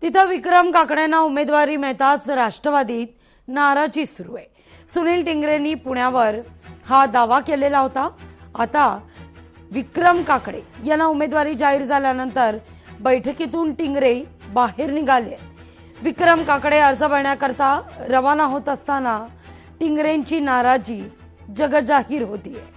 तिथं विक्रम काकडेंना उमेदवारी मिळताच राष्ट्रवादीत नाराजी सुरू आहे। सुनील टिंगरेंनी पुण्यावर हा दावा केलेला होता। आता विक्रम काकडे यांना उमेदवारी जाहीर झाल्यानंतर बैठकीतून टिंगरे बाहेर निघाले। विक्रम काकडे अर्ज भरण्याकरता रवाना होत असताना टिंगरेंची नाराजी जगजाहीर होतीये।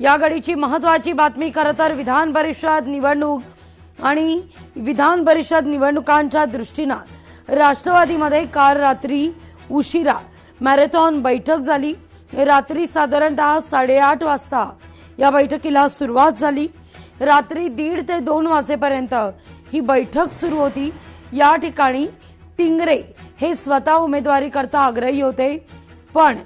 या घडीची महत्वाची बातमी खरं तर विधान परिषद निवडणूक आणि विधान परिषद निवडणुकांच्या दृष्टीने राष्ट्रवादीमध्ये काल रात्री उशिरा मॅरेथॉन बैठक झाली। रात्री साधारणतः 8:30 वाजता या बैठकीला सुरुवात झाली। रात्री 1:30 ते 2 वाजेपर्यंत ही बैठक सुरू होती। या ठिकाणी टिंगरे हे स्वतः उमेदवारी करता आग्रही होते, पण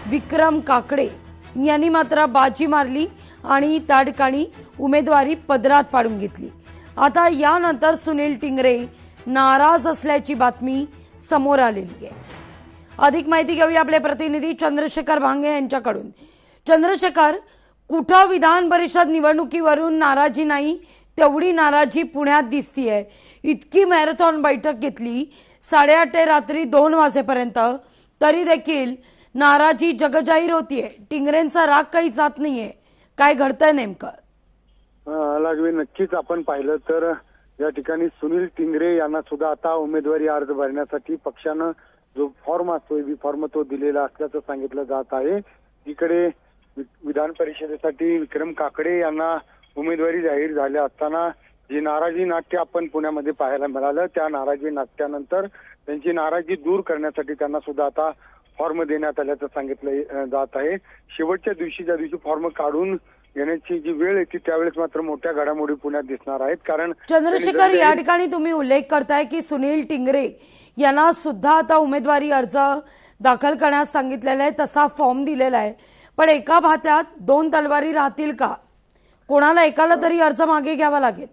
विक्रम काकडे यांनी मात्र बाजी मारली आणि त्या ठिकाणी उमेदवारी पदरात पाडून घेतली। आता यानंतर सुनील टिंगरे नाराज असल्याची बातमी समोर आलेली आहे। अधिक माहिती घेऊया आपले प्रतिनिधी चंद्रशेखर भांगे यांच्याकडून। चंद्रशेखर, कुठं विधान परिषद निवडणुकीवरून नाराजी नाही, तेवढी नाराजी पुण्यात दिसतीये। इतकी मॅरेथॉन बैठक घेतली 8:30 ते रात्री 2 वाजेपर्यंत, तरी देखील नाराजी जगजाहीर होतीये। टिंगरेंचा राग काही जात नाहीये, काय घडतंय नेमकं? लागवे नक्कीच आपण पाहिलं तर या ठिकाणी सुनील टिंगरे यांना सुद्धा आता उमेदवारी अर्ज भरण्यासाठी पक्षानं जो फॉर्म असतो बी फॉर्म तो दिलेला असल्याचं सांगितलं जात आहे। इकडे विधान परिषदेसाठी विक्रम काकडे यांना उमेदवारी जाहीर झाल्या असताना जी नाराजी नाट्य आपण पुण्यामध्ये पाहायला मिळालं, त्या नाराजी नाट्यानंतर त्यांची नाराजी दूर करण्यासाठी त्यांना सुद्धा आता फॉर्म देण्यात आल्याचं सांगितलं जात आहे। शेवटच्या दिवशी ज्या दिवशी फॉर्म काढून घेण्याची जी वेळ येते त्यावेळेस मात्र मोठ्या घडामोडी पुण्यात दिसणार आहेत। कारण चंद्रशेखर, या ठिकाणी तुम्ही उल्लेख करताय की सुनील टिंगरे यांना सुद्धा आता उमेदवारी अर्ज दाखल करण्यास सांगितलेला आहे, तसा फॉर्म दिलेला आहे, पण एका भात्यात 2 तलवारी राहतील का? कोणाला एकाला तरी अर्ज मागे घ्यावा लागेल।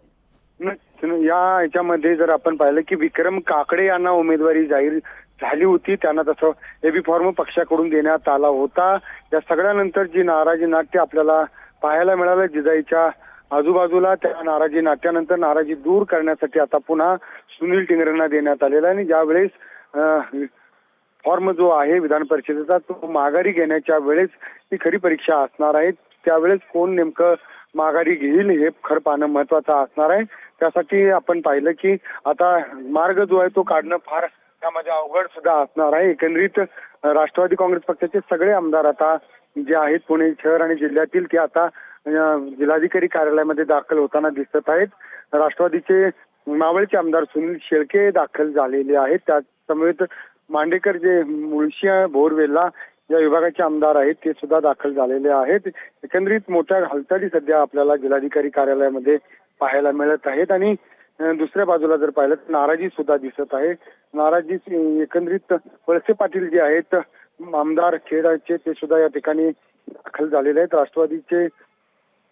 या याच्यामध्ये जर आपण पाहिलं की विक्रम काकडे यांना उमेदवारी जाहीर झाली होती, त्यांना तसं एबी फॉर्म पक्षाकडून देण्यात आला होता। या सगळ्यानंतर जी नाराजी नाट्य आपल्याला पाहायला मिळालं जिजाईच्या आजूबाजूला, त्या नाराजी नाट्यानंतर नाराजी दूर करण्यासाठी आता पुन्हा सुनील टिंगरेंना देण्यात आलेला आहे। आणि ज्यावेळेस फॉर्म जो आहे विधान परिषदेचा तो माघारी घेण्याच्या वेळेस ही खरी परीक्षा असणार आहे। त्यावेळेस कोण नेमकं माघारी घेईल हे खरं पाहणं महत्वाचं असणार आहे। त्यासाठी आपण पाहिलं की आता मार्ग जो आहे तो काढणं फार त्यामध्ये अवघड सुद्धा असणार आहे। एकंदरीत राष्ट्रवादी काँग्रेस पक्षाचे सगळे आमदार आता जे आहेत पुणे शहर आणि जिल्ह्यातील ते आता जिल्हाधिकारी कार्यालयामध्ये दाखल होताना दिसत आहेत। राष्ट्रवादीचे मावळचे आमदार सुनील शेळके दाखल झालेले आहेत। त्यासमवेत मांडेकर जे मुळशी बोरवेला या विभागाचे आमदार आहेत ते सुद्धा दाखल झालेले आहेत। एकंदरीत मोठ्या हालचाली सध्या आपल्याला जिल्हाधिकारी कार्यालयामध्ये पाहायला मिळत आहेत। आणि दुसऱ्या बाजूला जर पाहिलं तर नाराजी सुद्धा दिसत आहे। नाराजी एकंदरीत वळसे पाटील जे आहेत आमदार खेडाचे ते सुद्धा या ठिकाणी दाखल झालेले आहेत। राष्ट्रवादीचे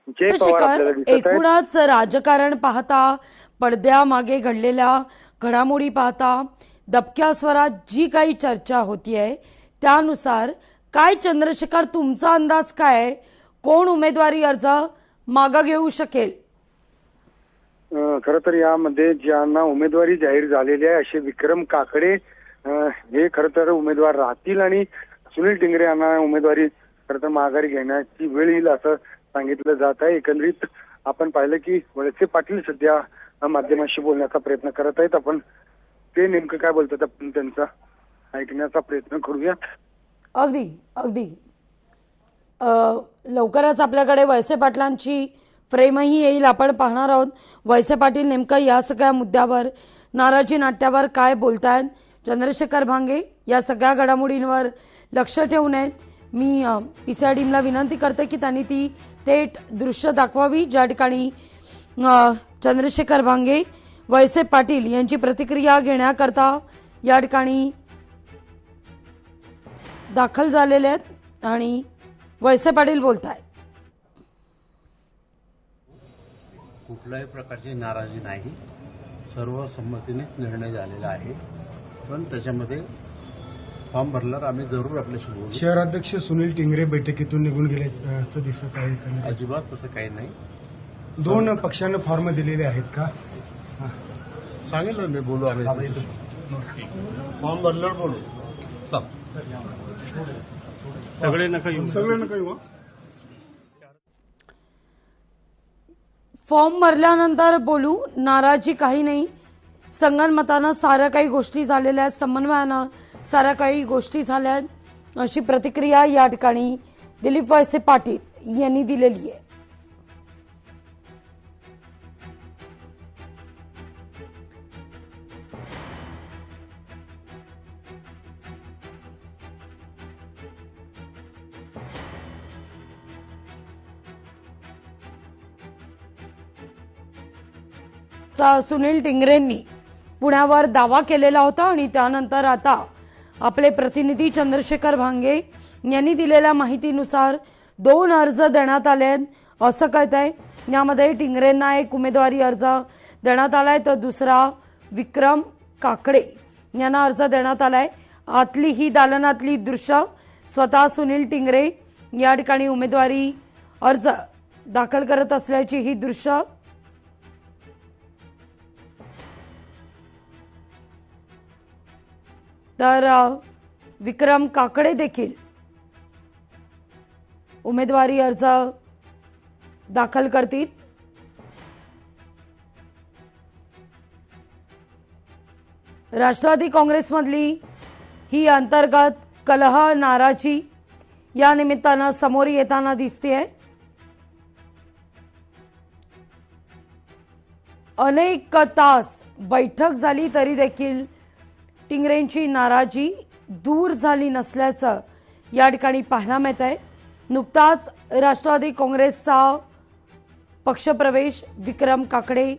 जय पवार आपल्याला दिसत आहेत। एकूणच राजकारण पाहता, पडद्यामागे घडलेल्या घडामोडी पाहता, दबक्या स्वरात जी काही चर्चा होतीये त्यानुसार काय चंद्रशेखर तुमचा अंदाज काय आहे? कोण उमेदवारी अर्ज मागे घेऊ शकेल? खरं तर यामध्ये ज्यांना उमेदवारी जाहीर झालेली आहे असे विक्रम काकडे हे खरं तर उमेदवार राहतील आणि सुनील टिंगरे यांना उमेदवारी खरं तर माघारी घेण्याची वेळ येईल असं सांगितलं जात आहे। एकंदरीत आपण पाहिलं की वळसे पाटील सध्या माध्यमांशी बोलण्याचा प्रयत्न करत आहेत। आपण ते नेमकं काय बोलतात आपण त्यांचा ऐकण्याचा प्रयत्न करूया। अगदी लवकरच आपल्याकडे वळसे पाटलांची फ्रेमही येईल, आपण पाहणार आहोत वळसे पाटील नेमकं या सगळ्या मुद्द्यावर नाराजी नाट्यावर काय बोलतायत। चंद्रशेखर भांगे या सगळ्या घडामोडींवर लक्ष ठेवून आहेत। मी पीसीआर टीमला विनंती करते की त्यांनी ती थेट दृश्य दाखवावी ज्या ठिकाणी चंद्रशेखर भांगे वळसे पाटील यांची प्रतिक्रिया घेण्याकरता या ठिकाणी दाखल झालेले आहेत आणि वळसे पाटील बोलतायत। कुठल्याही प्रकारची नाराजी नाही, सर्व संमतीनेच निर्णय झालेला आहे। पण त्याच्यामध्ये फॉर्म भरल्यावर आम्ही जरूर आपल्याशी बोलू। शहराध्यक्ष सुनील टिंगरे बैठकीतून निघून गेल्याचं दिसत आहे। अजिबात तसं काही नाही, दोन पक्षांना फॉर्म दिलेले आहेत का? सांगितलं मी, बोलू आम्ही फॉर्म भरल्यावर बोलू. सगळे नका येऊ. फॉर्म भरल्यानंतर बोलू, नाराजी काही नाही. संगनमतानं साऱ्या काही गोष्टी झालेल्या आहेत, समन्वयानं साऱ्या काही गोष्टी झाल्या आहेत, अशी प्रतिक्रिया या ठिकाणी दिलीप वळसे पाटील यांनी दिलेली आहे. सुनील टिंगरेंनी पुण्यावर दावा केलेला होता आणि त्यानंतर आता आपले प्रतिनिधी चंद्रशेखर भांगे यांनी दिलेल्या माहितीनुसार 2 अर्ज देण्यात आले आहेत असं कळतंय. यामध्ये टिंगरेंना एक उमेदवारी अर्ज देण्यात आलाय तर दुसरा विक्रम काकडे यांना अर्ज देण्यात आलाय. आतली ही दालनातली दृश्य, स्वतः सुनील टिंगरे या ठिकाणी उमेदवारी अर्ज दाखल करत असल्याची ही दृश्य. तर विक्रम काकडे देखील उमेदवारी अर्ज दाखल करतील. राष्ट्रवादी काँग्रेसमधली ही अंतर्गत कलह, नाराजी या निमित्तानं समोर येताना दिसतेय. अनेक तास बैठक झाली तरी देखील टिंगरेंची नाराजी दूर झाली नसल्याचं या ठिकाणी पाहायला मिळत आहे. नुकताच राष्ट्रवादी काँग्रेसचा पक्षप्रवेश विक्रम काकडे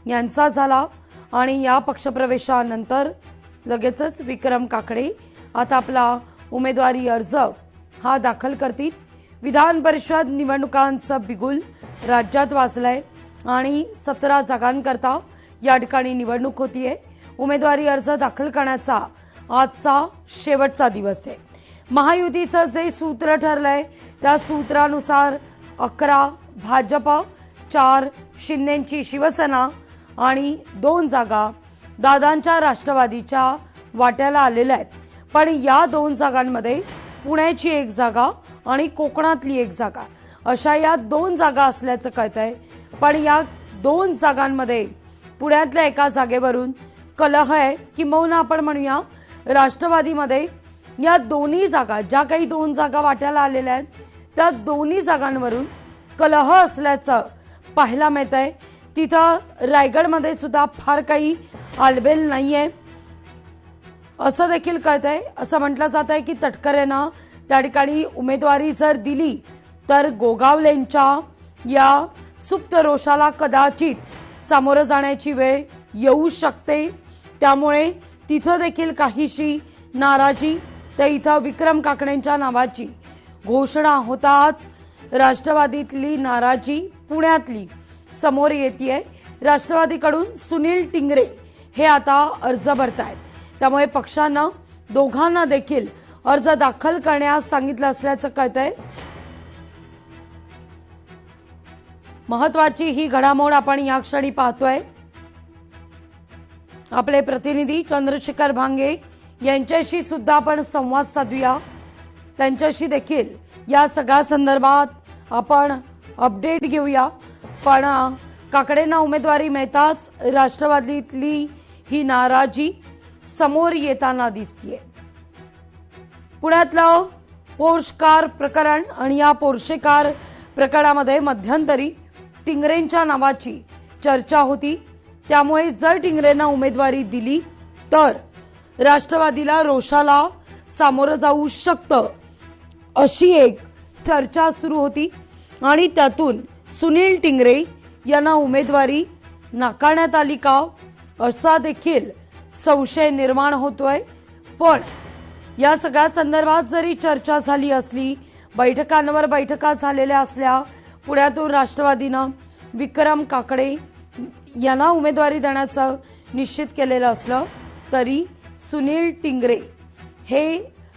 यांचा झाला आणि या पक्षप्रवेशानंतर लगेचच विक्रम काकडे आता आपला उमेदवारी अर्ज हा दाखल करतील. विधान परिषद निवडणुकांचं बिगुल राज्यात वाजलंय आणि 17 जागांकरता या ठिकाणी निवडणूक होतीये. उमेदवारी अर्ज दाखल करण्याचा आजचा शेवटचा दिवस आहे. महायुतीचं जे सूत्र ठरलंय त्या सूत्रानुसार 11 भाजप, 4 शिंदेची शिवसेना आणि 2 जागा दादांच्या राष्ट्रवादीच्या वाट्याला आलेल्या आहेत. पण या 2 जागांमध्ये पुण्याची 1 जागा आणि कोकणातली 1 जागा अशा या 2 जागा असल्याचं कळतंय. पण या 2 जागांमध्ये पुण्यातल्या एका जागेवरून कलह आहे, किंबहुना आपण म्हणूया राष्ट्रवादीमध्ये या दोन्ही जागा, ज्या काही 2 जागा वाट्याला आलेल्या आहेत त्या दोन्ही जागांवरून कलह असल्याचं पाहायला मिळतंय. तिथं रायगडमध्ये सुद्धा फार काही आलबेल नाहीये असं देखील कळतंय. असं म्हटलं जात आहे की तटकरेंना त्या ठिकाणी उमेदवारी जर दिली तर गोगावलेंच्या या सुप्त रोषाला कदाचित सामोरं जाण्याची वेळ येऊ शकते. त्यामुळे तिथं देखील काहीशी नाराजी, तर इथं विक्रम काकडेंच्या नावाची घोषणा होताच राष्ट्रवादीतली नाराजी पुण्यातली समोर येतेय. राष्ट्रवादीकडून सुनील टिंगरे हे आता अर्ज भरतायत. त्यामुळे पक्षानं दोघांना देखील अर्ज दाखल करण्यास सांगितलं असल्याचं कळतंय. महत्वाची ही घडामोड आपण या क्षणी पाहतोय. आपले प्रतिनिधी चंद्रशेखर भांगे यांच्याशी सुद्धा आपण संवाद साधूया. त्यांच्याशी देखील या सगळ्या संदर्भात आपण अपडेट घेऊया. पण काकडेंना उमेदवारी मिळताच राष्ट्रवादीतली ही नाराजी समोर येताना दिसतीये. पुण्यातलं पोर्श कार प्रकरण आणि या पोर्शे कार प्रकरणामध्ये मध्यंतरी टिंगरेंच्या नावाची चर्चा होती. त्यामुळे जर टिंगरेंना उमेदवारी दिली तर राष्ट्रवादीला रोषाला सामोरं जाऊ शकतं अशी एक चर्चा सुरू होती आणि त्यातून सुनील टिंगरे यांना उमेदवारी नाकारण्यात आली का असा देखील संशय निर्माण होतोय. पण या सगळ्या संदर्भात जरी चर्चा झाली असली, बैठकांवर बैठका झालेल्या असल्या, पुण्यातून राष्ट्रवादीनं विक्रम काकडे यांना उमेदवारी देण्याचं निश्चित केलेलं असलं तरी सुनील टिंगरे हे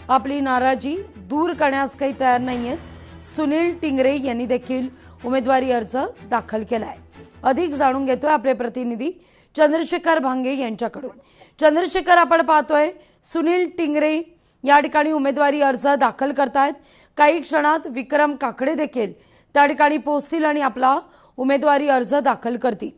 आपली नाराजी दूर करण्यास काही तयार नाहीयेत. सुनील टिंगरे यांनी देखील उमेदवारी अर्ज दाखल केलाय. अधिक जाणून घेतोय आपले प्रतिनिधी चंद्रशेखर भांगे यांच्याकडून. चंद्रशेखर, आपण पाहतोय सुनील टिंगरे या ठिकाणी उमेदवारी अर्ज दाखल करतायत. काही क्षणात विक्रम काकडे देखील त्या ठिकाणी पोहोचतील आणि आपला उमेदवारी अर्ज दाखल करतील.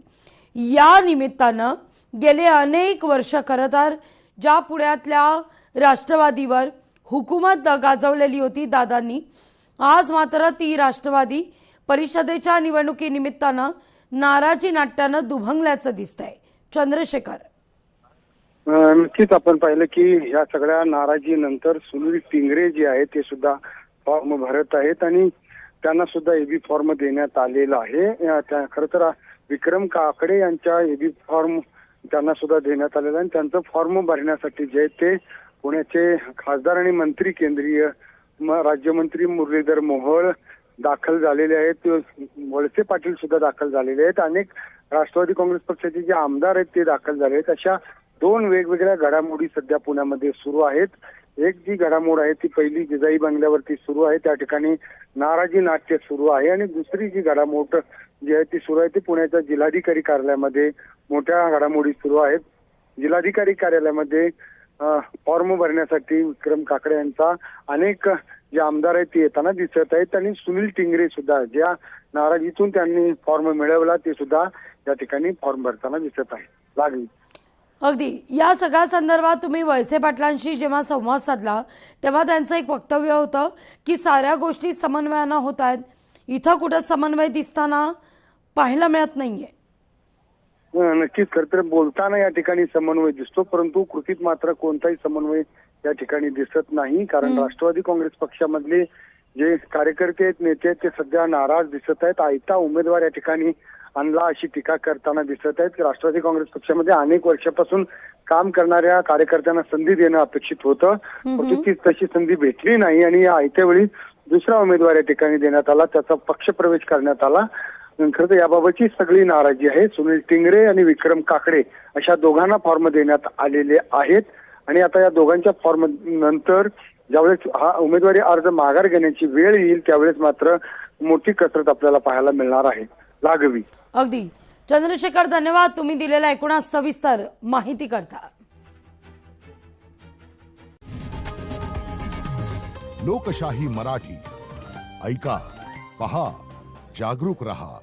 या निमित्तानं गेले अनेक वर्ष खरं तर ज्या पुण्यातल्या राष्ट्रवादीवर हुकूमत गाजवलेली होती दादांनी, आज मात्र ती राष्ट्रवादी परिषदेच्या निवडणुकीनिमित्तानं नाराजी नाट्यानं दुभंगल्याचं दिसतंय. चंद्रशेखर, नक्कीच आपण पाहिलं की या सगळ्या नाराजीनंतर सुनील टिंगरे जे आहेत ते सुद्धा फॉर्म भरत आहेत आणि त्यांना सुद्धा एबी फॉर्म देण्यात आलेला आहे. खरं तर विक्रम काकडे यांच्या एबी फॉर्म त्यांना सुद्धा देण्यात आलेला आहे. त्यांचं फॉर्म भरण्यासाठी जे ते पुण्याचे खासदार आणि मंत्री केंद्रीय राज्यमंत्री मुरलीधर मोहोळ दाखल झालेले आहेत. वळसे पाटील सुद्धा दाखल झालेले आहेत. अनेक राष्ट्रवादी काँग्रेस पक्षाचे जे आमदार आहेत ते दाखल झाले आहेत. अशा दोन वेगवेगळ्या घडामोडी सध्या पुण्यामध्ये सुरू आहेत. एक जी घडामोड आहे ती पहिली जिजाई बंगल्यावरती सुरू आहे, त्या ठिकाणी नाराजी नाट्य सुरू आहे. आणि दुसरी जी घडामोड जी आहे ती सुरू आहे ती पुण्याच्या जिल्हाधिकारी कार्यालयामध्ये मोठ्या घडामोडी सुरू आहेत. जिल्हाधिकारी कार्यालयामध्ये फॉर्म भरण्यासाठी विक्रम काकडे यांचा अनेक जे आमदार आहेत ते येताना दिसत आहेत आणि सुनील टिंगरे सुद्धा ज्या नाराजीतून त्यांनी फॉर्म मिळवला ते सुद्धा या ठिकाणी फॉर्म भरताना दिसत आहे. लागली अगदी या सगळ्या संदर्भात तुम्ही वळसे पाटलांशी जेव्हा संवाद साधला तेव्हा त्यांचं एक वक्तव्य होतं की साऱ्या गोष्टी समन्वयानं होत आहेत. इथं कुठं समन्वय दिसताना पाहायला मिळत नाहीये. नक्कीच खरं तर बोलताना या ठिकाणी समन्वय दिसतो, परंतु कृतीत मात्र कोणताही समन्वय या ठिकाणी दिसत नाही. कारण राष्ट्रवादी काँग्रेस पक्षामधले जे कार्यकर्ते आहेत, नेते आहेत ते सध्या नाराज दिसत आहेत. आयता उमेदवार या ठिकाणी आणला अशी टीका करताना दिसत आहेत. राष्ट्रवादी काँग्रेस पक्षामध्ये अनेक वर्षापासून काम करणाऱ्या कार्यकर्त्यांना संधी देणं अपेक्षित होतं, परंतु तशी संधी भेटली नाही आणि या आयत्या वेळी दुसरा उमेदवार या ठिकाणी देण्यात आला, त्याचा पक्षप्रवेश करण्यात आला. खरं तर याबाबतची सगळी नाराजी आहे. सुनील टिंगरे आणि विक्रम काकडे अशा दोघांना फॉर्म देण्यात आलेले आहेत आणि आता या दोघांच्या फॉर्म नंतर ज्यावेळेस हा उमेदवारी अर्ज माघार घेण्याची वेळ येईल त्यावेळेस मात्र मोठी कसरत आपल्याला पाहायला मिळणार आहे. लागवी अगदी चंद्रशेखर, धन्यवाद तुम्ही दिलेल्या एकूण सविस्तर माहिती करता. लोकशाही मराठी ऐका, पहा, जागरूक रहा.